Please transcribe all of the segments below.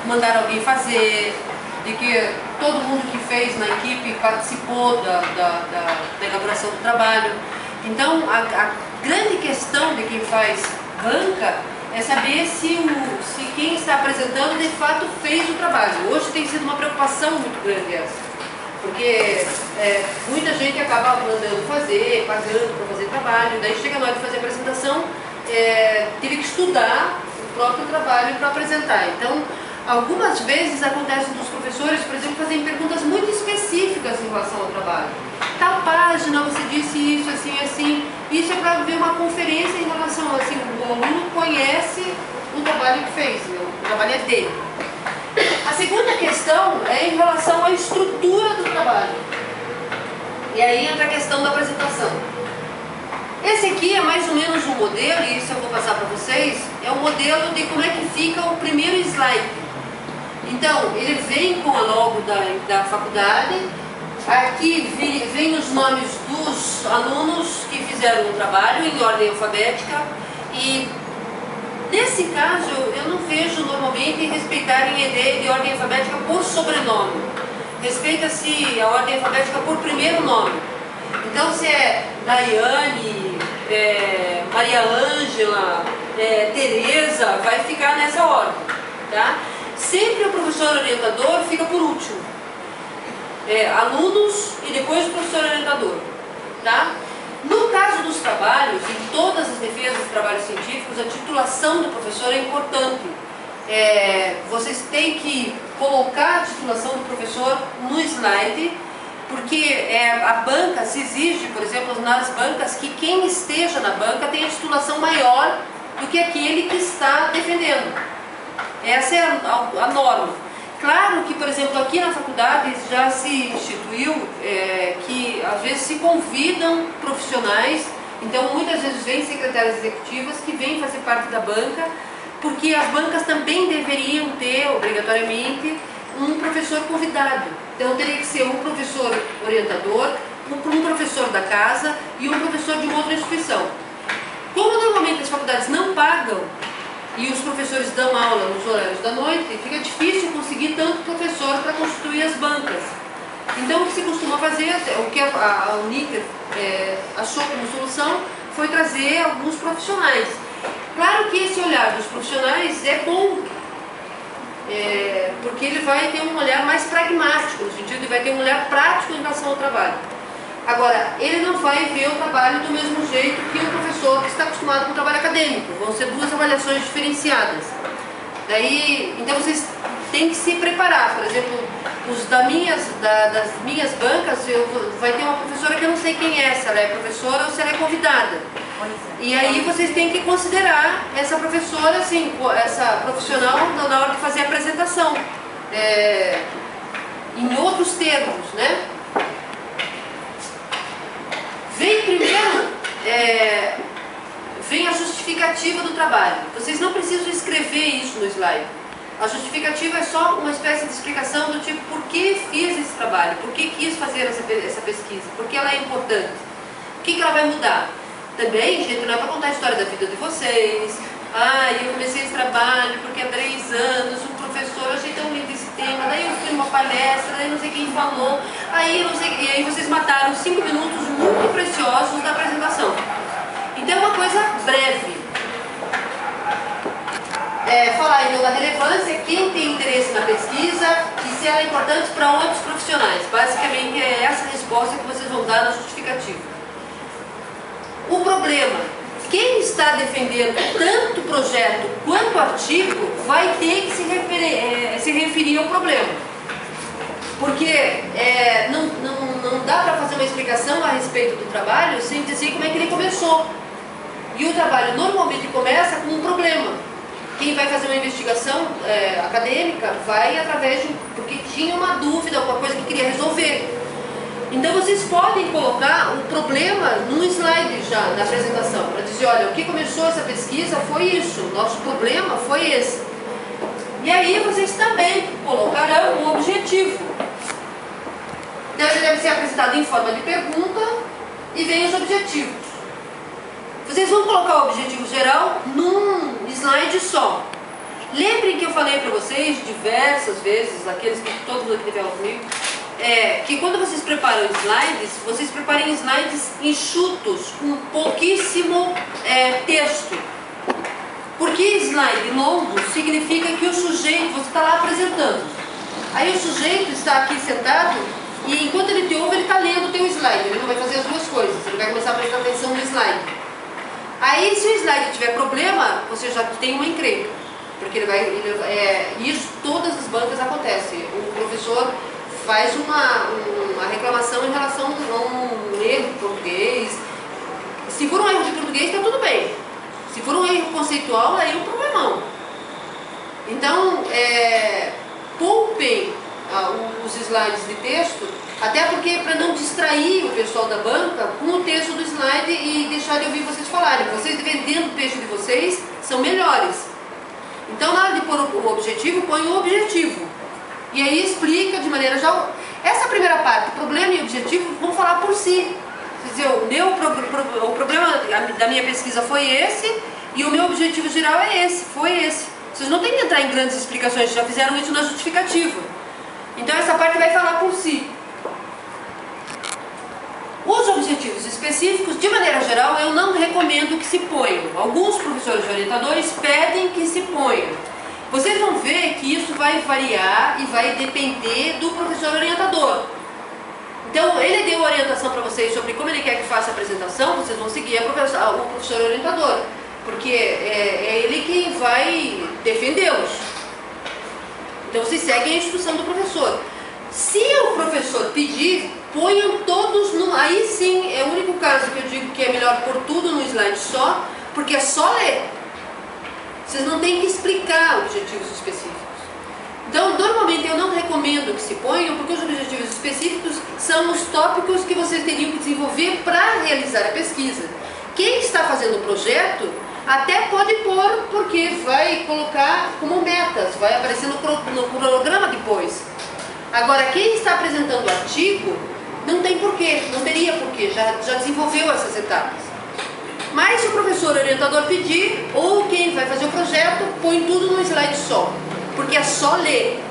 mandaram alguém fazer, de que todo mundo que fez na equipe participou da elaboração do trabalho. Então, a grande questão de quem faz banca é saber se quem está apresentando de fato fez o trabalho. Hoje tem sido uma preocupação muito grande essa, porque muita gente acaba mandando fazer, pagando para fazer trabalho, daí chega na hora de fazer a apresentação, teve que estudar o próprio trabalho para apresentar. Então, algumas vezes acontece dos professores, por exemplo, fazerem perguntas muito específicas em relação ao trabalho. Tal página, você disse isso, assim, assim. Isso é para ver uma conferência em relação, assim, o aluno conhece o trabalho que fez, o trabalho é dele. A segunda questão é em relação à estrutura do trabalho. E aí entra a questão da apresentação. Esse aqui é mais ou menos um modelo, e isso eu vou passar para vocês, é um modelo de como é que fica o primeiro slide. Então, ele vem com a logo da faculdade, aqui vem os nomes dos alunos que fizeram o trabalho em ordem alfabética, e nesse caso eu não vejo normalmente respeitarem a ideia de ordem alfabética por sobrenome. Respeita-se a ordem alfabética por primeiro nome. Então, se é Daiane, Maria Ângela, Tereza, vai ficar nessa ordem, tá? Sempre o professor orientador fica por último. Alunos e depois o professor orientador, tá? No caso dos trabalhos, em todas as defesas de trabalhos científicos, a titulação do professor é importante. Vocês têm que colocar a titulação do professor no slide, porque a banca se exige, por exemplo, nas bancas, que quem esteja na banca tenha titulação maior do que aquele que está defendendo. Essa é a norma. Claro que, por exemplo, aqui na faculdade já se instituiu que às vezes se convidam profissionais, então muitas vezes vêm secretárias executivas que vêm fazer parte da banca, porque as bancas também deveriam ter, obrigatoriamente, um professor convidado. Então teria que ser um professor orientador, um professor da casa e um professor de uma outra instituição. Como normalmente as faculdades não pagam e os professores dão aula nos horários da noite, fica difícil conseguir tanto professor para constituir as bancas. Então o que se costuma fazer, o que a Unicre achou como solução, foi trazer alguns profissionais. Claro que esse olhar dos profissionais é bom, porque ele vai ter um olhar mais pragmático, no sentido de vai ter um olhar prático em relação ao trabalho. Agora, ele não vai ver o trabalho do mesmo jeito que o professor que está acostumado com o trabalho acadêmico. Vão ser duas avaliações diferenciadas. Então vocês têm que se preparar. Por exemplo, das minhas bancas, vai ter uma professora que eu não sei quem é, se ela é professora ou se ela é convidada. E aí vocês têm que considerar essa professora, assim, essa profissional na hora de fazer a apresentação. Em outros termos, né? Vem primeiro, vem a justificativa do trabalho. Vocês não precisam escrever isso no slide. A justificativa é só uma espécie de explicação do tipo, por que fiz esse trabalho? Por que quis fazer essa pesquisa? Por que ela é importante? O que ela vai mudar? Também, gente, não é para contar a história da vida de vocês. Eu comecei esse trabalho porque há 3 anos um professor, achei tão lindo esse tema, daí eu fui numa palestra, daí não sei quem falou, e aí vocês mataram 5 minutos muito preciosos da apresentação. Então é uma coisa breve. Falar então da relevância, quem tem interesse na pesquisa e se ela é importante para outros profissionais. Basicamente é essa a resposta que vocês vão dar na justificativa. O problema: quem está defendendo tanto projeto quanto artigo vai ter que se referir ao problema. Porque não dá para fazer uma explicação a respeito do trabalho sem dizer como é que ele começou. E o trabalho normalmente começa com um problema. Quem vai fazer uma investigação acadêmica vai através porque tinha uma dúvida, alguma coisa que queria resolver. Então vocês podem colocar o problema num slide já na apresentação, para dizer, olha, o que começou essa pesquisa foi isso, o nosso problema foi esse. E aí vocês também colocarão um objetivo. Então ele deve ser apresentado em forma de pergunta e vem os objetivos. Vocês vão colocar o objetivo geral num slide só. Lembrem que eu falei para vocês diversas vezes, aqueles que todos aqui tiveram comigo, que quando vocês preparam slides, vocês preparem slides enxutos, com pouquíssimo texto. Porque slide longo significa que o sujeito, você está lá apresentando, aí o sujeito está aqui sentado e enquanto ele te ouve, ele está lendo o teu slide, ele não vai fazer as duas coisas, ele vai começar a prestar atenção no slide. Aí se o slide tiver problema, você já tem uma encrenca, porque isso todas as bancas acontece. O professor faz uma reclamação em relação a um erro de português. Se for um erro de português, está tudo bem. Se for um erro conceitual, aí é um problemão. Então, poupem os slides de texto, até porque para não distrair o pessoal da banca com o texto do slide e deixar de ouvir vocês falarem. Vocês, dependendo do texto de vocês, são melhores. Então, na hora de pôr o objetivo, põe o objetivo. E aí explica de maneira já... Essa primeira parte, problema e objetivo, vão falar por si. Quer dizer, o problema da minha pesquisa foi esse e o meu objetivo geral foi esse. Vocês não têm que entrar em grandes explicações, já fizeram isso na justificativa. Então essa parte vai falar por si. Os objetivos específicos, de maneira geral, eu não recomendo que se ponham. Alguns professores e orientadores pedem que se ponham. Vocês vão ver que isso vai variar e vai depender do professor orientador. Então, ele deu orientação para vocês sobre como ele quer que faça a apresentação, vocês vão seguir o professor orientador, porque é ele quem vai defendê-los. Então, vocês seguem a instrução do professor. Se o professor pedir, ponham todos no... Aí sim, é o único caso que eu digo que é melhor pôr tudo num slide só, porque é só ler. Vocês não têm que explicar objetivos específicos. Então, normalmente eu não recomendo que se ponham, porque os objetivos específicos são os tópicos que vocês teriam que desenvolver para realizar a pesquisa. Quem está fazendo o projeto até pode pôr, porque vai colocar como metas, vai aparecer no cronograma depois. Agora, quem está apresentando o artigo, não tem porquê, não teria porquê, já desenvolveu essas etapas. Mas se o professor orientador pedir, ou quem vai fazer o projeto, põe tudo num slide só, porque é só ler.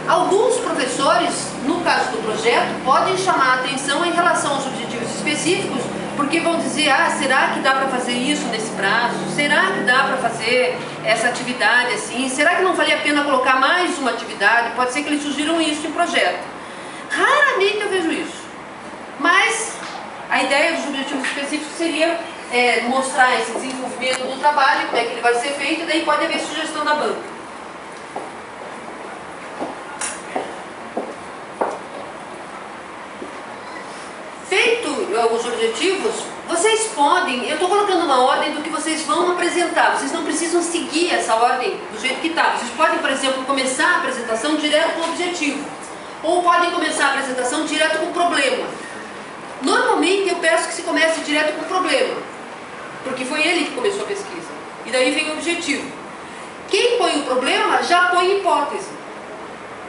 Alguns professores, no caso do projeto, podem chamar a atenção em relação aos objetivos específicos, porque vão dizer, será que dá para fazer isso nesse prazo? Será que dá para fazer essa atividade assim? Será que não valia a pena colocar mais uma atividade? Pode ser que eles sugiram isso em projeto. Raramente eu vejo isso. Mas a ideia dos objetivos específicos seria mostrar esse desenvolvimento do trabalho, como é que ele vai ser feito, e daí pode haver sugestão da banca. Feito os objetivos, vocês podem, eu estou colocando uma ordem do que vocês vão apresentar, vocês não precisam seguir essa ordem do jeito que está. Vocês podem, por exemplo, começar a apresentação direto com o objetivo, ou podem começar a apresentação direto com o problema. Normalmente eu peço que se comece direto com o problema, porque foi ele que começou a pesquisa, e daí vem o objetivo. Quem põe o problema já põe hipótese.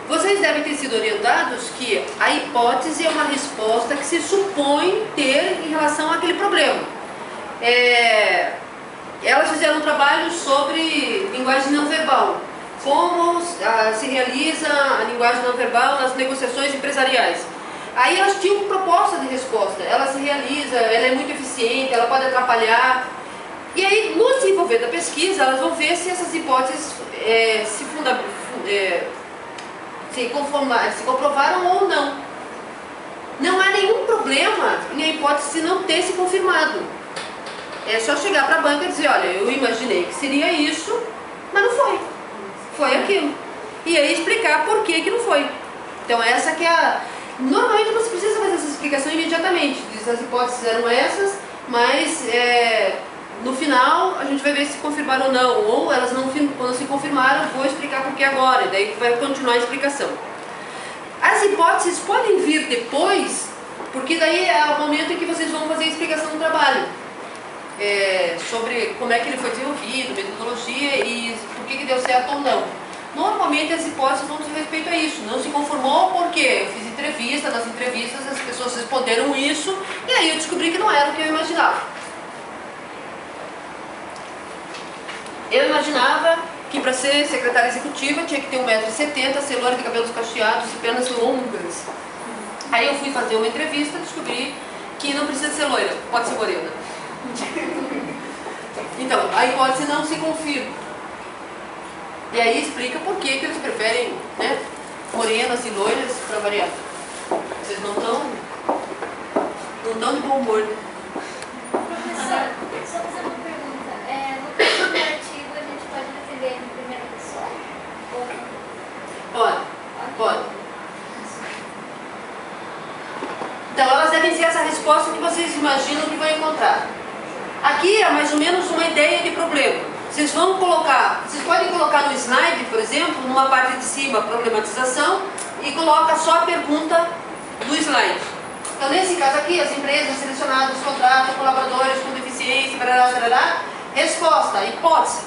Vocês devem ter sido orientados que a hipótese é uma resposta que se supõe ter em relação àquele problema. Elas fizeram um trabalho sobre linguagem não verbal, como se realiza a linguagem não verbal nas negociações empresariais. Aí elas tinham proposta de resposta, ela se realiza, ela é muito eficiente, ela pode atrapalhar. E aí, no desenvolver da pesquisa, elas vão ver se essas hipóteses se comprovaram ou não. Não há nenhum problema em a hipótese não ter se confirmado. É só chegar para a banca e dizer, olha, eu imaginei que seria isso, mas não foi. Foi aquilo. E aí explicar por que não foi. Então essa que é a... Normalmente você precisa fazer essa explicação imediatamente. Diz, as hipóteses eram essas, mas no final a gente vai ver se confirmaram ou não. Ou elas não, quando se confirmaram, vou explicar por que agora. E daí vai continuar a explicação. As hipóteses podem vir depois, porque daí é o momento em que vocês vão fazer a explicação do trabalho. Sobre como é que ele foi desenvolvido, metodologia e por que deu certo ou não. Normalmente as hipóteses vão dizer respeito a isso. Não se conformou porque eu fiz entrevista, nas entrevistas as pessoas responderam isso e aí eu descobri que não era o que eu imaginava. Eu imaginava que para ser secretária executiva tinha que ter 1,70 m, ser loira de cabelos cacheados e pernas longas. Aí eu fui fazer uma entrevista e descobri que não precisa ser loira, pode ser morena. Então, a hipótese não se confirma. E aí explica por que eles preferem, né, morenas e loiras para variar. Vocês não estão de bom humor, né? Professor, só fazer uma pergunta. No caso do artigo, a gente pode defender em primeira pessoa? Ou... Pode. Então, elas devem ser essa resposta que vocês imaginam que vão encontrar. Aqui é mais ou menos uma ideia de problema. Vocês podem colocar no slide, por exemplo, numa parte de cima, problematização, e coloca só a pergunta do slide. Então, nesse caso aqui, as empresas selecionadas contratam colaboradores com deficiência, resposta, hipótese.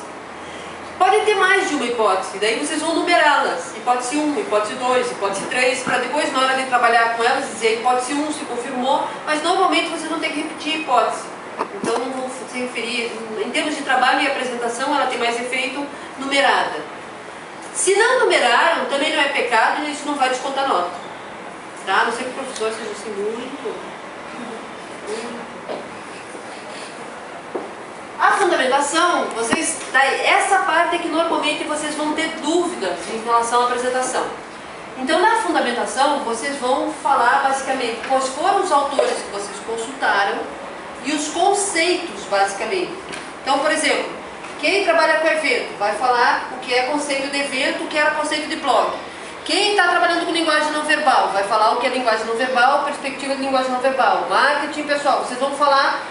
Pode ter mais de uma hipótese, daí vocês vão numerá-las. Hipótese 1, hipótese 2, hipótese 3, para depois, na hora de trabalhar com elas, dizer hipótese 1 se confirmou, mas normalmente vocês vão ter que repetir a hipótese. Então, não vou se referir, em termos de trabalho e apresentação, ela tem mais efeito numerada. Se não numeraram, também não é pecado e isso não vai descontar nota. Tá? A não ser que o professor seja assim muito. A fundamentação, essa parte é que normalmente vocês vão ter dúvidas em relação à apresentação. Então, na fundamentação, vocês vão falar basicamente quais foram os autores que vocês consultaram e os conceitos, basicamente. Então, por exemplo, quem trabalha com evento vai falar o que é conceito de evento, o que era conceito de blog. Quem está trabalhando com linguagem não verbal vai falar o que é linguagem não verbal, perspectiva de linguagem não verbal. Marketing pessoal, vocês vão falar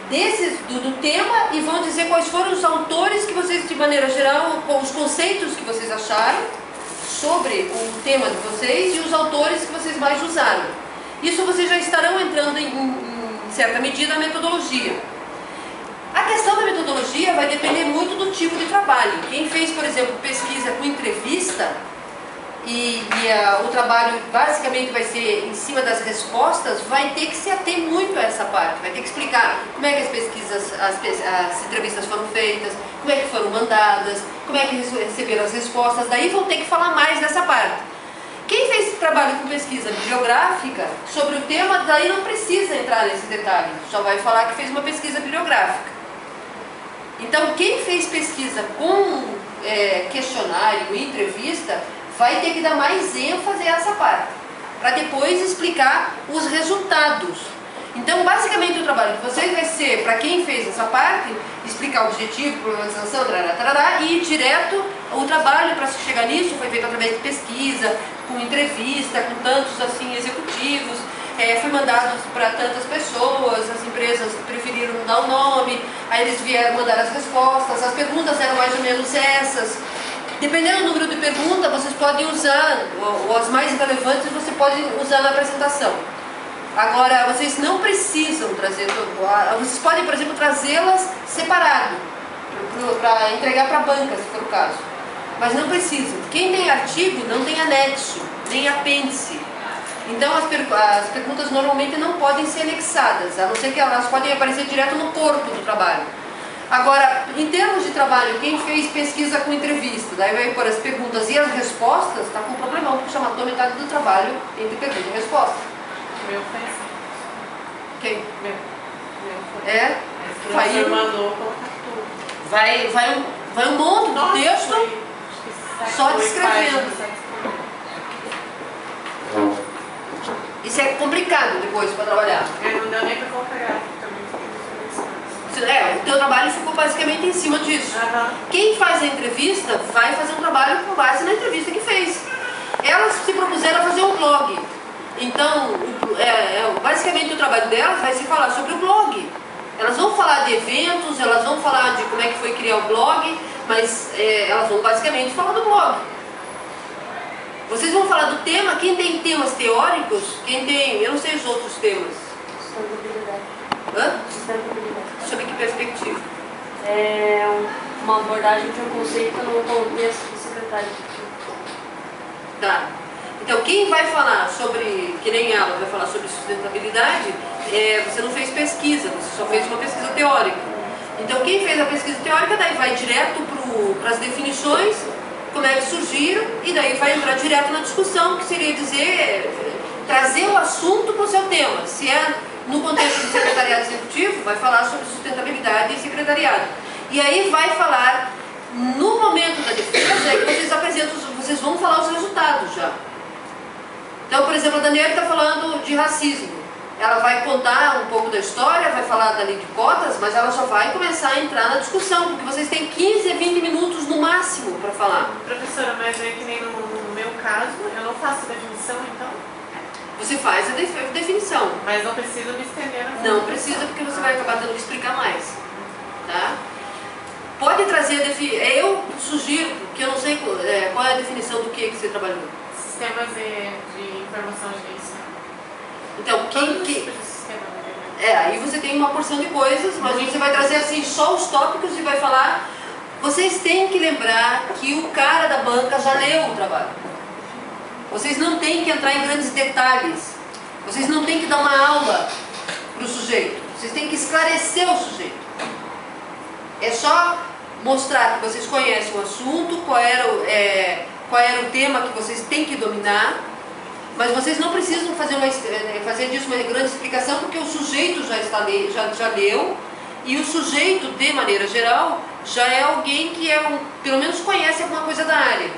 do tema e vão dizer quais foram os autores que vocês, de maneira geral, os conceitos que vocês acharam sobre o tema de vocês e os autores que vocês mais usaram. Isso vocês já estarão entrando em certa medida, a metodologia. A questão da metodologia vai depender muito do tipo de trabalho. Quem fez, por exemplo, pesquisa com entrevista o trabalho basicamente vai ser em cima das respostas, vai ter que se ater muito a essa parte, vai ter que explicar como é que as pesquisas, as entrevistas foram feitas, como é que foram mandadas, como é que receberam as respostas, daí vão ter que falar mais dessa parte. Quem fez trabalho com pesquisa bibliográfica sobre o tema, daí não precisa entrar nesse detalhe, só vai falar que fez uma pesquisa bibliográfica. Então, quem fez pesquisa com questionário e entrevista, vai ter que dar mais ênfase a essa parte, para depois explicar os resultados. Então, basicamente, o trabalho de vocês vai ser, para quem fez essa parte, explicar o objetivo, problematização, e ir direto. O trabalho para se chegar nisso foi feito através de pesquisa, com entrevista, com tantos assim executivos, foi mandado para tantas pessoas, as empresas preferiram não dar o nome, aí eles vieram mandar as respostas, as perguntas eram mais ou menos essas. Dependendo do número de perguntas, vocês podem usar, ou as mais relevantes você pode usar na apresentação. Agora, vocês não precisam trazer, vocês podem, por exemplo, trazê-las separado, para entregar para a banca, se for o caso. Mas não precisam. Quem tem artigo não tem anexo, nem apêndice. Então, as perguntas normalmente não podem ser anexadas, a não ser que elas podem aparecer direto no corpo do trabalho. Agora, em termos de trabalho, quem fez pesquisa com entrevista, daí vai pôr as perguntas e as respostas, está com um problemão, porque já matou metade do trabalho entre pergunta e resposta. Meu foi assim. Quem? Meu foi. O professor mandou colocar tudo. Vai um monte de texto só descrevendo. Isso é complicado depois para trabalhar. Não deu nem para colocar gráfico também. O teu trabalho ficou basicamente em cima disso. Quem faz a entrevista vai fazer um trabalho com base na entrevista que fez. Elas se propuseram a fazer um blog. Então, basicamente o trabalho delas vai se falar sobre o blog. Elas vão falar de eventos, elas vão falar de como é que foi criar o blog, mas elas vão basicamente falar do blog. Vocês vão falar do tema, quem tem temas teóricos, quem tem, eu não sei os outros temas. Sustentabilidade. Sobre que perspectiva? É uma abordagem de um conceito no contexto do secretário. Tá. Então, quem vai falar sobre, que nem ela vai falar sobre sustentabilidade, você não fez pesquisa, você só fez uma pesquisa teórica. Então quem fez a pesquisa teórica daí vai direto para as definições, como é que surgiram, e daí vai entrar direto na discussão, que seria dizer, trazer o assunto para o seu tema. Se é no contexto do secretariado executivo, vai falar sobre sustentabilidade e secretariado. E aí vai falar, no momento da defesa, é que vocês apresentam, vocês vão falar os resultados já. Então, por exemplo, a Daniela está falando de racismo. Ela vai contar um pouco da história, vai falar da lei de cotas, mas ela só vai começar a entrar na discussão, porque vocês têm 15 a 20 minutos no máximo para falar. Professora, mas é que nem no meu caso, eu não faço definição, então? Você faz a definição. Mas não preciso me estender na Não precisa, porque você vai acabar tendo que explicar mais. Tá? Pode trazer a definição. Eu sugiro, que eu não sei qual é a definição do que você trabalhou. Sistemas de informação de ensino. Então, Todos os tipos de sistema, na verdade. aí você tem uma porção de coisas, mas você vai trazer assim só os tópicos e vai falar. Vocês têm que lembrar que o cara da banca já leu o trabalho. Vocês não têm que entrar em grandes detalhes. Vocês não têm que dar uma aula para o sujeito. Vocês têm que esclarecer o sujeito. É só mostrar que vocês conhecem o assunto, qual era o tema que vocês têm que dominar, mas vocês não precisam fazer disso uma grande explicação, porque o sujeito já leu, e o sujeito, de maneira geral, já é alguém que pelo menos conhece alguma coisa da área.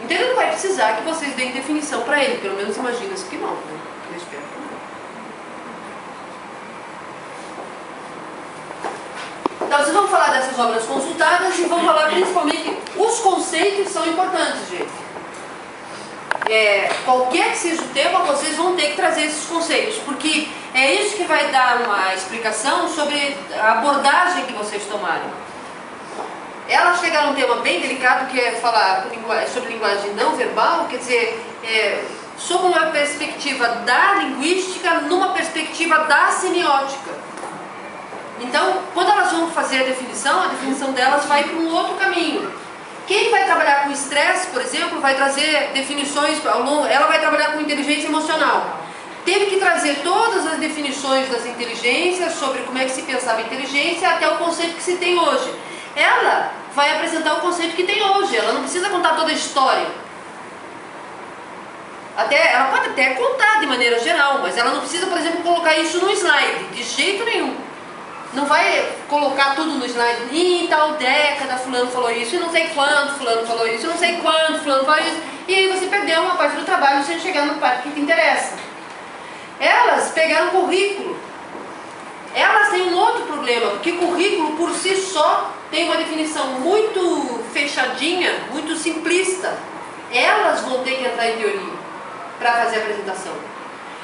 Então ele não vai precisar que vocês deem definição para ele, pelo menos imagina-se que não, né? Eu espero que não. Então vocês vão falar dessas obras consultadas e vão falar principalmente os conceitos são importantes, gente. Qualquer que seja o tema, vocês vão ter que trazer esses conceitos, porque é isso que vai dar uma explicação sobre a abordagem que vocês tomarem. Ela chega a um tema bem delicado, que é falar sobre linguagem não verbal, quer dizer, sob uma perspectiva da linguística, numa perspectiva da semiótica. Então, quando elas vão fazer a definição delas vai para um outro caminho. Quem vai trabalhar com estresse, por exemplo, vai trazer definições, ela vai trabalhar com inteligência emocional. Teve que trazer todas as definições das inteligências, sobre como é que se pensava inteligência, até o conceito que se tem hoje. Ela vai apresentar o conceito que tem hoje, ela não precisa contar toda a história. Ela pode até contar de maneira geral, mas ela não precisa, por exemplo, colocar isso no slide, de jeito nenhum. Não vai colocar tudo no slide, em tal década fulano falou isso, e não sei quando fulano falou isso, e não sei quando fulano falou isso, e aí você perdeu uma parte do trabalho sem chegar no parte que te interessa. Elas pegaram currículo. Elas têm um outro problema, porque currículo por si só tem uma definição muito fechadinha, muito simplista. Elas vão ter que entrar em teoria para fazer a apresentação.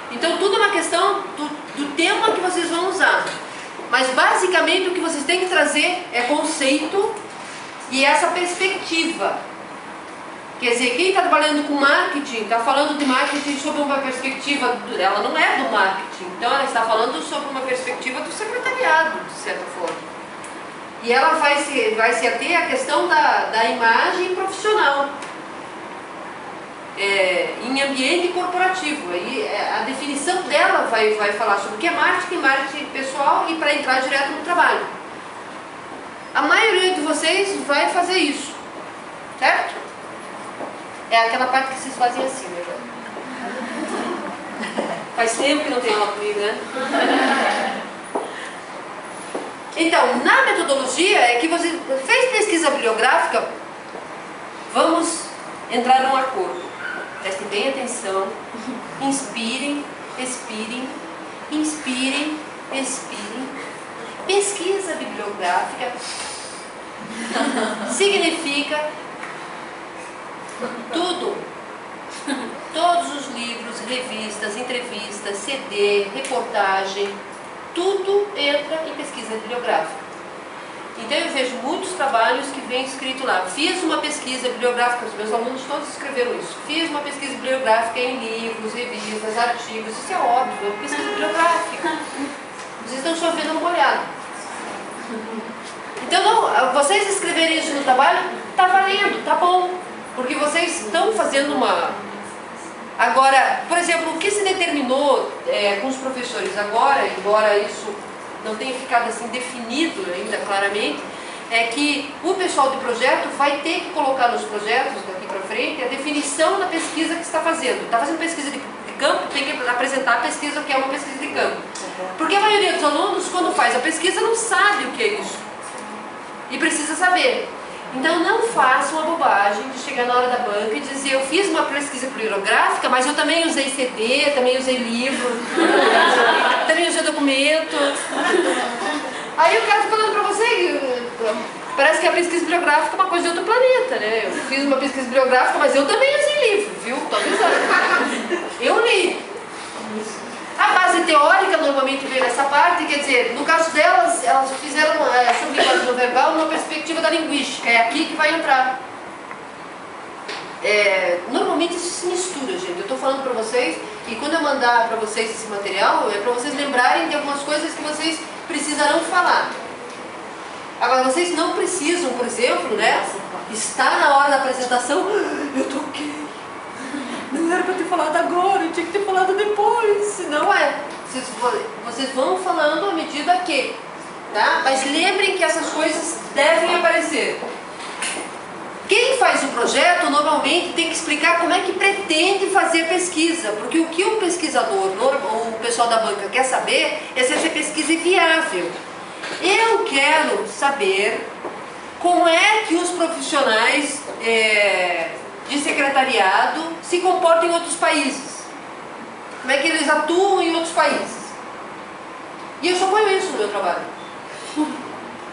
Então tudo é uma questão do tema que vocês vão usar. Mas basicamente o que vocês têm que trazer é conceito e essa perspectiva. Quer dizer, quem está trabalhando com marketing, está falando de marketing sob uma perspectiva, ela não é do marketing, então ela está falando sobre uma perspectiva do secretariado, de certa forma. E ela vai se ater à questão da imagem profissional, em ambiente corporativo. Aí a definição dela vai falar sobre o que é marketing pessoal e para entrar direto no trabalho. A maioria de vocês vai fazer isso, certo? É aquela parte que vocês fazem assim, né? Faz tempo que não tem aula comigo, né? Então, na metodologia é que você fez pesquisa bibliográfica, vamos entrar num acordo. Prestem bem atenção, inspirem, expirem, inspirem, expirem. Pesquisa bibliográfica significa tudo, todos os livros, revistas, entrevistas, CD, reportagem, tudo entra em pesquisa bibliográfica. Então eu vejo muitos trabalhos que vem escrito lá, fiz uma pesquisa bibliográfica, os meus alunos todos escreveram isso, fiz uma pesquisa bibliográfica em livros, revistas, artigos, isso é óbvio, é pesquisa bibliográfica. Vocês estão chovendo uma olhada. Então vocês escreverem isso no trabalho, tá valendo, tá bom. Porque vocês estão fazendo uma... Agora, por exemplo, o que se determinou com os professores agora, embora isso não tenha ficado assim definido ainda claramente, é que o pessoal de projeto vai ter que colocar nos projetos daqui para frente a definição da pesquisa que está fazendo. Está fazendo pesquisa de campo, tem que apresentar a pesquisa que é uma pesquisa de campo. Porque a maioria dos alunos, quando faz a pesquisa, não sabe o que é isso. E precisa saber. Então não façam a bobagem de chegar na hora da banca e dizer: eu fiz uma pesquisa bibliográfica, mas eu também usei CD, também usei livro, também usei documento. Aí o cara fica falando pra você, parece que a pesquisa bibliográfica é uma coisa de outro planeta, né? Eu fiz uma pesquisa bibliográfica, mas eu também usei livro, viu? Tô avisando. Eu li. A base teórica normalmente vem nessa parte, quer dizer, no caso delas, elas fizeram sobre linguagem não verbal numa perspectiva da linguística, é aqui que vai entrar. Normalmente isso se mistura, gente. Eu estou falando para vocês, e quando eu mandar para vocês esse material, é para vocês lembrarem de algumas coisas que vocês precisarão falar. Agora, vocês não precisam, por exemplo, né, estar na hora da apresentação, eu toquei. Não era para ter falado agora, eu tinha que ter falado depois. Não vocês vão falando à medida que, tá? Mas lembrem que essas coisas devem aparecer. Quem faz um projeto normalmente tem que explicar como é que pretende fazer a pesquisa, porque o que o pesquisador, ou o pessoal da banca quer saber é se essa pesquisa é viável. Eu quero saber como é que os profissionais de secretariado se comportam em outros países. Como é que eles atuam em outros países. E eu só ponho isso no meu trabalho.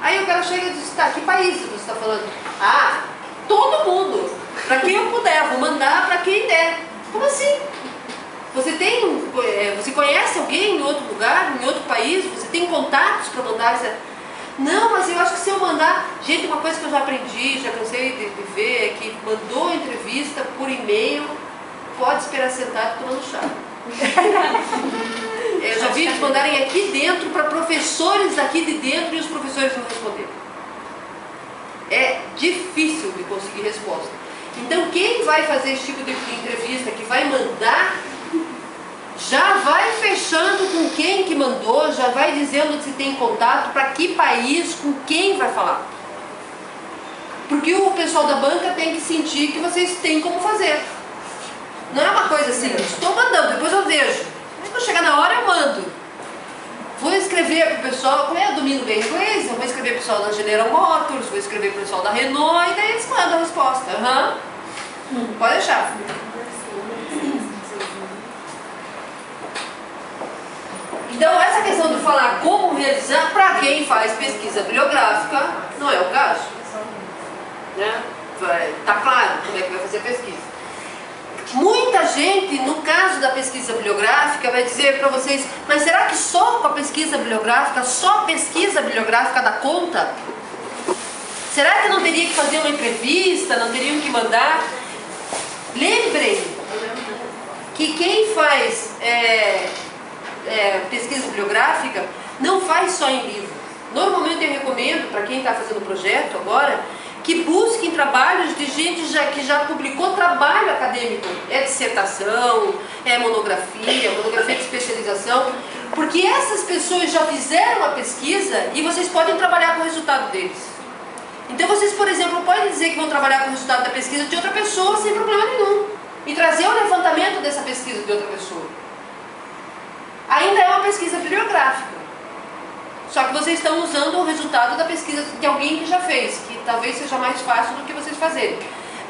Aí o cara chega e diz: tá, que país você está falando? Ah, todo mundo. Para quem eu puder, vou mandar para quem der. Como assim? Você conhece alguém em outro lugar, em outro país? Você tem contatos para mandar? Não, mas eu acho que se eu mandar... Gente, uma coisa que eu já aprendi, já cansei de ver, é que mandou entrevista por e-mail, pode esperar sentado tomando chá. Eu já vi eles mandarem aqui dentro para professores daqui de dentro e os professores não responderam. É difícil de conseguir resposta. Então quem vai fazer esse tipo de entrevista, que vai mandar, já vai fechando com quem que mandou, já vai dizendo se tem contato, para que país, com quem vai falar. Porque o pessoal da banca tem que sentir que vocês têm como fazer. Não é uma coisa assim, estou mandando, depois eu vejo. Quando chegar na hora eu mando. Vou escrever para o pessoal, como eu domino bem inglês, eu vou escrever para o pessoal da General Motors, vou escrever para o pessoal da Renault, e daí eles mandam a resposta. Pode deixar. Então essa questão de falar como realizar, para quem faz pesquisa bibliográfica, não é o caso. Né? Tá claro como é que vai fazer a pesquisa. Muita gente, no caso da pesquisa bibliográfica, vai dizer para vocês: mas será que só com a pesquisa bibliográfica, só pesquisa bibliográfica dá conta? Será que não teria que fazer uma entrevista, não teriam que mandar? Lembrem que quem faz pesquisa bibliográfica não faz só em livro. Normalmente eu recomendo, para quem está fazendo projeto agora, que busquem trabalhos de gente que já publicou trabalho acadêmico. É dissertação, é monografia de especialização, porque essas pessoas já fizeram a pesquisa e vocês podem trabalhar com o resultado deles. Então vocês, por exemplo, podem dizer que vão trabalhar com o resultado da pesquisa de outra pessoa sem problema nenhum, e trazer o levantamento dessa pesquisa de outra pessoa. Ainda é uma pesquisa bibliográfica. Só que vocês estão usando o resultado da pesquisa de alguém que já fez, que talvez seja mais fácil do que vocês fazerem.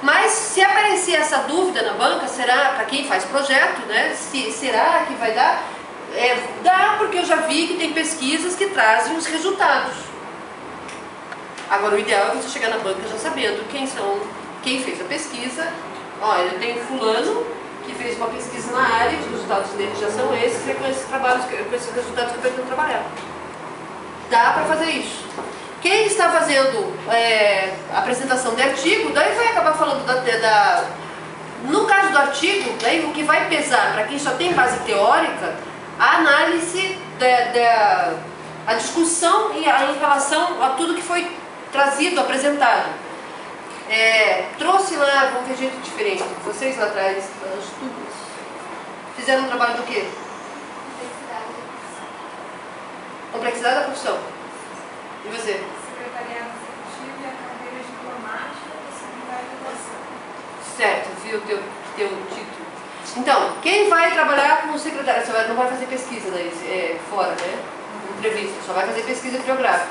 Mas se aparecer essa dúvida na banca, será, para quem faz projeto, né, será que vai dar? Dá, porque eu já vi que tem pesquisas que trazem os resultados. Agora o ideal é você chegar na banca já sabendo quem fez a pesquisa. Olha, eu tenho fulano que fez uma pesquisa na área, os resultados dele já são esses, e é com esses trabalhos, com esses resultados que eu pretendo trabalhar. Dá para fazer isso. Quem está fazendo apresentação de artigo, daí vai acabar falando no caso do artigo, daí o que vai pesar para quem só tem base teórica, a análise, a discussão em relação a tudo que foi trazido, apresentado. Trouxe lá, vamos ver gente diferente, vocês lá atrás, as turmas, fizeram um trabalho do quê? Complexidade da profissão. E você? Secretariado executivo e a carreira diplomática e secretário de educação. Certo, viu o teu título. Então, quem vai trabalhar como secretário? Você não vai fazer pesquisa daí, fora, né? Entrevista, só vai fazer pesquisa bibliográfica.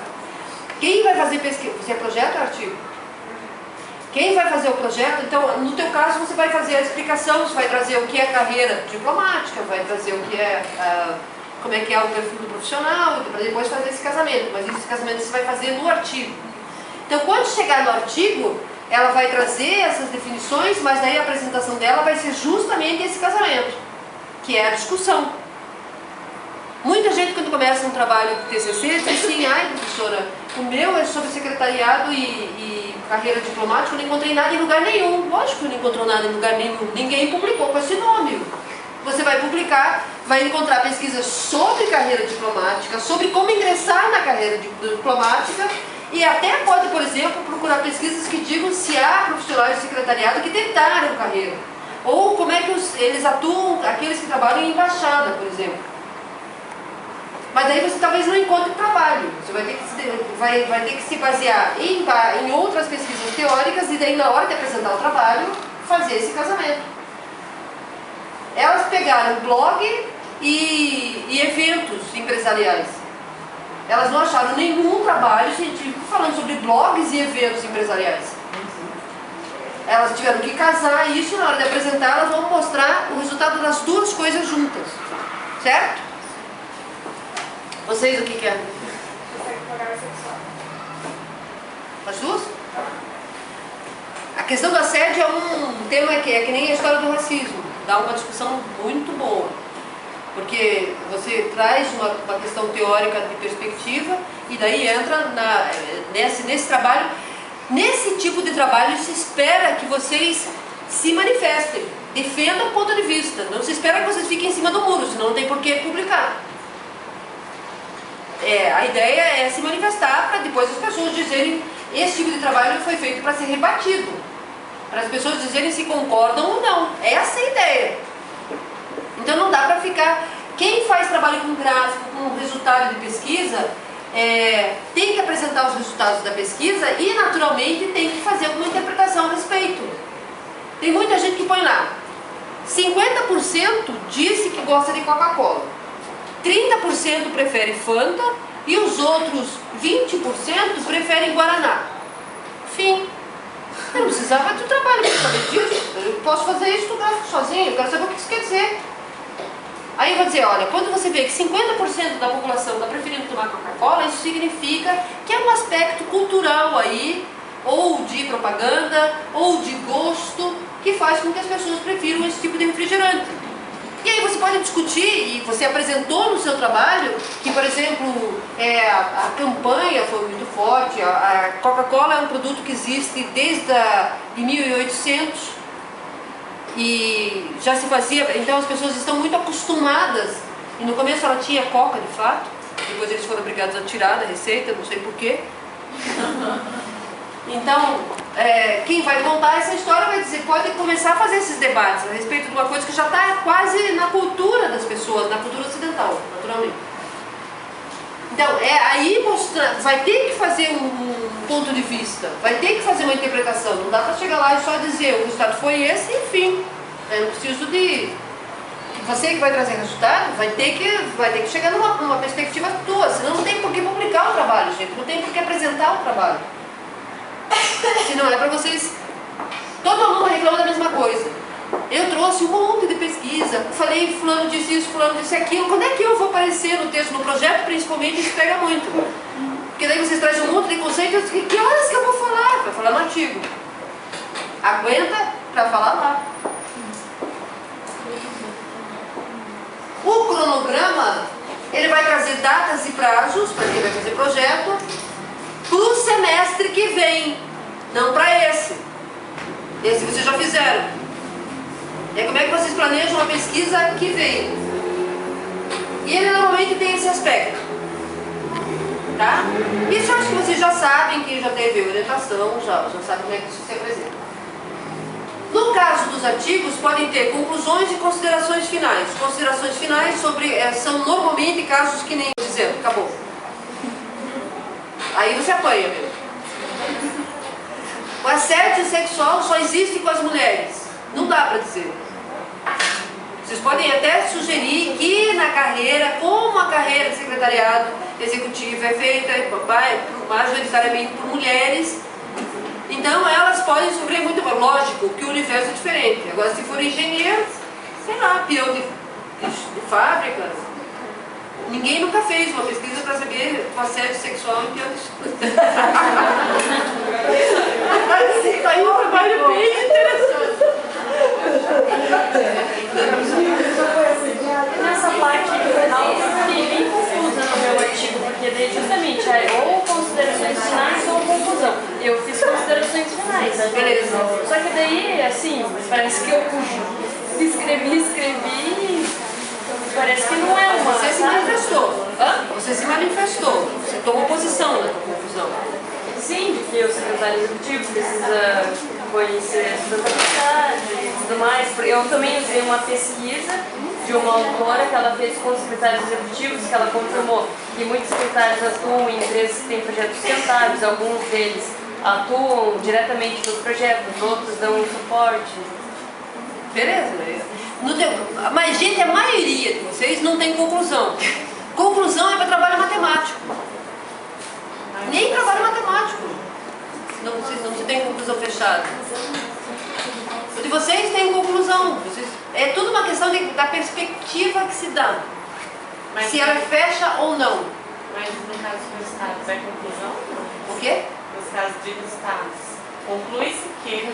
Quem vai fazer pesquisa? Você é projeto ou artigo? Quem vai fazer o projeto, então, no teu caso, você vai fazer a explicação, você vai trazer o que é carreira diplomática, vai trazer o que é, como é que é o perfil do profissional, para depois fazer esse casamento. Mas esse casamento você vai fazer no artigo. Então, quando chegar no artigo, ela vai trazer essas definições, mas daí a apresentação dela vai ser justamente esse casamento, que é a discussão. Muita gente, quando começa um trabalho de TCC, diz assim: ai, professora, o meu é sobre secretariado e carreira diplomática, eu não encontrei nada em lugar nenhum. Lógico que não encontrou nada em lugar nenhum, ninguém publicou com esse nome. Você vai publicar, vai encontrar pesquisas sobre carreira diplomática, sobre como ingressar na carreira diplomática, e até pode, por exemplo, procurar pesquisas que digam se há profissionais de secretariado que tentaram carreira, ou como é que eles atuam, aqueles que trabalham em embaixada, por exemplo. Mas daí você talvez não encontre trabalho, você vai ter que se basear em outras pesquisas teóricas e daí na hora de apresentar o trabalho, fazer esse casamento. Elas pegaram blog e eventos empresariais. Elas não acharam nenhum trabalho científico falando sobre blogs e eventos empresariais. Elas tiveram que casar isso e na hora de apresentar elas vão mostrar o resultado das duas coisas juntas. Certo? Vocês o que é? Secretariado sexual. As duas? A questão do assédio é um tema que é que nem a história do racismo. Dá uma discussão muito boa. Porque você traz uma questão teórica de perspectiva e daí entra nesse trabalho. Nesse tipo de trabalho se espera que vocês se manifestem, defendam o ponto de vista. Não se espera que vocês fiquem em cima do muro, senão não tem por que publicar. A ideia é se manifestar para depois as pessoas dizerem: esse tipo de trabalho foi feito para ser rebatido, para as pessoas dizerem se concordam ou não. Essa é a ideia. Então não dá para ficar... Quem faz trabalho com gráfico, com resultado de pesquisa, tem que apresentar os resultados da pesquisa e naturalmente tem que fazer alguma interpretação a respeito. Tem muita gente que põe lá: 50% disse que gosta de Coca-Cola, 30% prefere Fanta e os outros 20% preferem Guaraná. Fim. Eu não precisava de trabalho para saber disso. Eu posso fazer isso no gráfico sozinho, eu quero saber o que isso quer dizer. Aí eu vou dizer: olha, quando você vê que 50% da população está preferindo tomar Coca-Cola, isso significa que é um aspecto cultural aí, ou de propaganda, ou de gosto, que faz com que as pessoas prefiram esse tipo de refrigerante. E aí você pode discutir, e você apresentou no seu trabalho, que, por exemplo, a campanha foi muito forte. A Coca-Cola é um produto que existe desde de 1800 e já se fazia, então as pessoas estão muito acostumadas. E no começo ela tinha Coca de fato, depois eles foram obrigados a tirar da receita, não sei porquê. Então, quem vai contar essa história vai dizer, pode começar a fazer esses debates a respeito de uma coisa que já está quase na cultura das pessoas, na cultura ocidental, naturalmente. Então, aí mostrando, vai ter que fazer um ponto de vista, vai ter que fazer uma interpretação, não dá para chegar lá e só dizer o resultado foi esse, enfim. Eu não preciso de... Você que vai trazer resultado, vai ter que chegar numa perspectiva tua, senão não tem por que publicar o trabalho, gente, não tem por que apresentar o trabalho. Se não é para vocês... Todo aluno reclama da mesma coisa. Eu trouxe um monte de pesquisa, falei fulano disse isso, fulano disse aquilo. Quando é que eu vou aparecer no texto, no projeto principalmente, isso pega muito. Porque daí vocês trazem um monte de conceitos, que horas que eu vou falar? Vai falar no artigo. Aguenta para falar lá. O cronograma, ele vai trazer datas e prazos para quem vai fazer projeto, para o semestre que vem, não para esse. Esse vocês já fizeram. E aí, como é que vocês planejam uma pesquisa que vem? E ele normalmente tem esse aspecto. Tá? Isso eu acho que vocês já sabem, quem já teve orientação, já sabe como é que isso se apresenta. No caso dos artigos, podem ter conclusões e considerações finais. Considerações finais são normalmente casos que nem dizendo, acabou. Aí você apanha mesmo. O assédio sexual só existe com as mulheres. Não dá para dizer. Vocês podem até sugerir que na carreira, como a carreira de secretariado executivo é feita majoritariamente por mulheres, então elas podem sofrer muito. Lógico que o universo é diferente. Agora, se for engenheiro, sei lá, peão de fábrica, ninguém nunca fez uma pesquisa para saber o assédio sexual em peão de Está aí um trabalho bem interessante. Nessa parte final, eu fiquei bem confusa no meu artigo, porque daí justamente é ou considerações finais ou conclusão. Eu fiz considerações finais, né? Beleza. Só que daí, assim, parece que eu escrevi, parece que não é uma... Você se manifestou. Você se manifestou. Você tomou posição na tua confusão. Sim, que o secretário executivo precisa conhecer a sustentabilidade e tudo mais. Eu também usei uma pesquisa de uma autora que ela fez com os secretários executivos, que ela confirmou que muitos secretários atuam em empresas que têm projetos sustentáveis, alguns deles atuam diretamente nos projetos, outros dão suporte. Beleza, né? Mas, gente, a maioria de vocês não tem conclusão. Conclusão é para trabalho matemático. Nem trabalho matemático. Não, você tem conclusão fechada. O de vocês tem conclusão. É tudo uma questão da perspectiva que se dá. Mas se ela fecha ou não. Mas no caso dos estados, é conclusão? O quê? Nos casos de resultados, conclui-se que...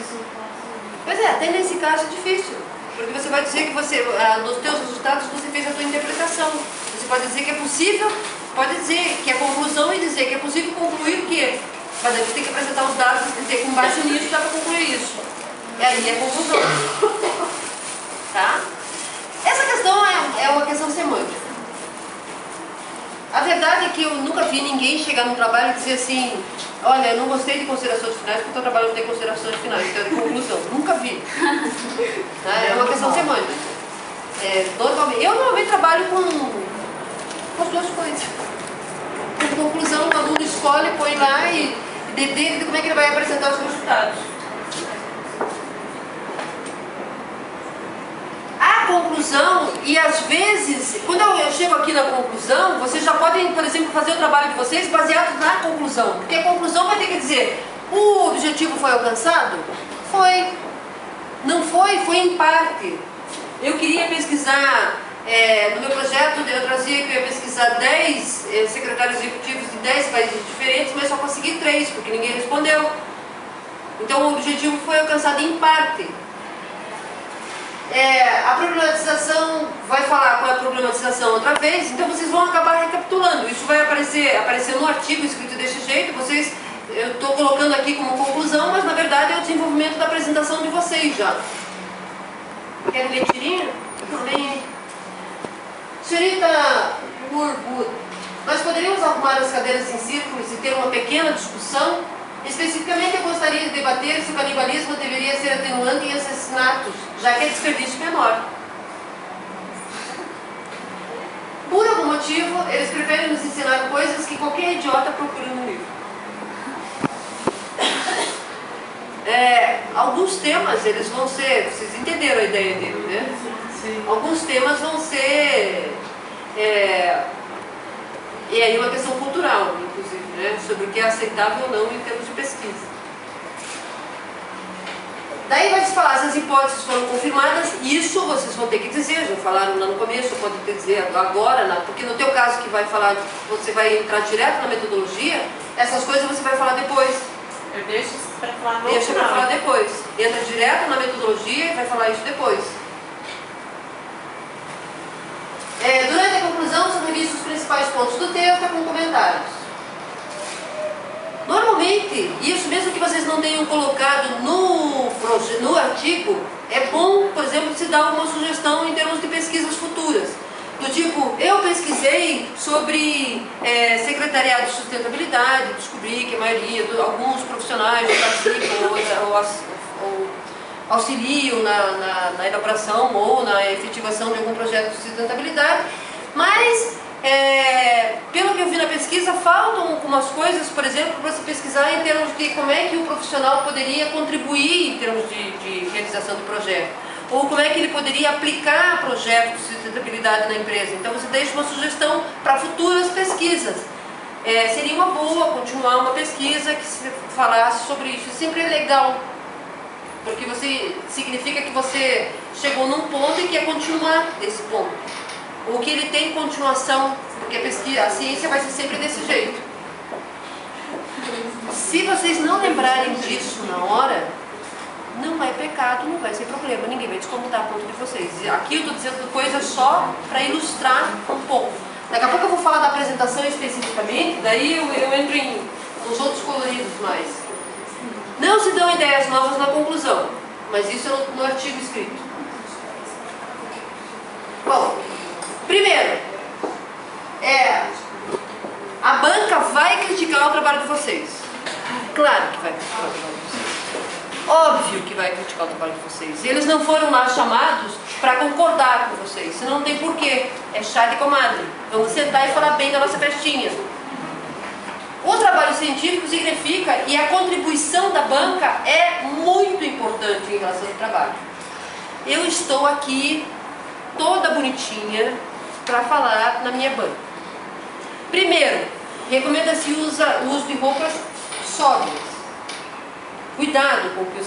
Pois é, até nesse caso é difícil. Porque você vai dizer que você, nos teus resultados, você fez a tua interpretação. Você pode dizer que é possível, pode dizer que é conclusão e dizer que é possível concluir o quê? Mas aí você tem que apresentar os dados e dizer que com base nisso dá para concluir isso. E aí é conclusão. Tá? Essa questão é uma questão semântica. A verdade é que eu nunca vi ninguém chegar num trabalho e dizer assim: olha, eu não gostei de considerações finais porque o teu trabalho não tem considerações finais, então é de conclusão. Nunca vi. Tá? É uma questão semântica. Eu normalmente trabalho com as duas coisas. Com conclusão, o aluno escolhe, põe lá e depende de como é que ele vai apresentar os resultados. A conclusão, e às vezes, quando eu chego aqui na conclusão, vocês já podem, por exemplo, fazer o trabalho de vocês baseado na conclusão. Porque a conclusão vai ter que dizer: o objetivo foi alcançado? Foi. Não foi? Foi em parte. Eu queria pesquisar, no meu projeto eu trazia que eu ia pesquisar 10 secretários executivos de 10 países diferentes, mas só consegui 3, porque ninguém respondeu. Então o objetivo foi alcançado em parte. A problematização, vai falar qual é a problematização outra vez, então vocês vão acabar recapitulando. Isso vai aparecer no artigo escrito desse jeito, eu estou colocando aqui como conclusão, mas na verdade é o desenvolvimento da apresentação de vocês já. Querem ler tirinha? Também. Senhorita Wood, nós poderíamos arrumar as cadeiras em círculos e ter uma pequena discussão? Especificamente, eu gostaria de debater se o canibalismo deveria ser atenuante em assassinatos, já que é desperdício menor. Por algum motivo, eles preferem nos ensinar coisas que qualquer idiota procura no livro. Alguns temas, eles vão ser... Vocês entenderam a ideia dele, né? Sim. Alguns temas vão ser... E aí uma questão cultural, inclusive, né? Sobre o que é aceitável ou não em termos de pesquisa. Daí vai se falar se as hipóteses foram confirmadas. Isso vocês vão ter que dizer, já falaram lá no começo, pode ter que dizer agora, porque no teu caso que vai falar, você vai entrar direto na metodologia, essas coisas você vai falar depois. Eu deixo para falar no Deixa para falar depois. Entra direto na metodologia e vai falar isso depois. Durante a conclusão, são revistos os principais pontos do texto com comentários. Normalmente, isso mesmo que vocês não tenham colocado no artigo, é bom, por exemplo, se dar uma sugestão em termos de pesquisas futuras. Do tipo, eu pesquisei sobre secretariado de sustentabilidade, descobri que a maioria, alguns profissionais participam ou auxiliam na elaboração ou na efetivação de algum projeto de sustentabilidade, mas Pelo que eu vi na pesquisa, faltam algumas coisas, por exemplo, para se pesquisar em termos de como é que o profissional poderia contribuir em termos de realização do projeto, ou como é que ele poderia aplicar projetos de sustentabilidade na empresa. Então você deixa uma sugestão para futuras pesquisas. Seria uma boa continuar uma pesquisa que se falasse sobre isso. Sempre é legal, porque significa que você chegou num ponto e quer continuar desse ponto. Ou que ele tem continuação, porque a ciência vai ser sempre desse jeito. Se vocês não lembrarem disso na hora, não é pecado, não vai ser problema, ninguém vai descontar a ponto de vocês. Aqui eu estou dizendo coisas só para ilustrar um pouco. Daqui a pouco eu vou falar da apresentação especificamente, daí eu entro nos outros coloridos mais. Não se dão ideias novas na conclusão, mas isso é no artigo escrito. Bom, primeiro, a banca vai criticar o trabalho de vocês. Claro que vai criticar o trabalho de vocês. Óbvio que vai criticar o trabalho de vocês. Eles não foram lá chamados para concordar com vocês, senão não tem porquê. É chá de comadre. Vamos sentar e falar bem da nossa festinha. O trabalho científico significa, e a contribuição da banca é muito importante em relação ao trabalho. Eu estou aqui toda bonitinha para falar na minha banca. Primeiro, recomenda-se o uso de roupas sóbrias. Cuidado com o que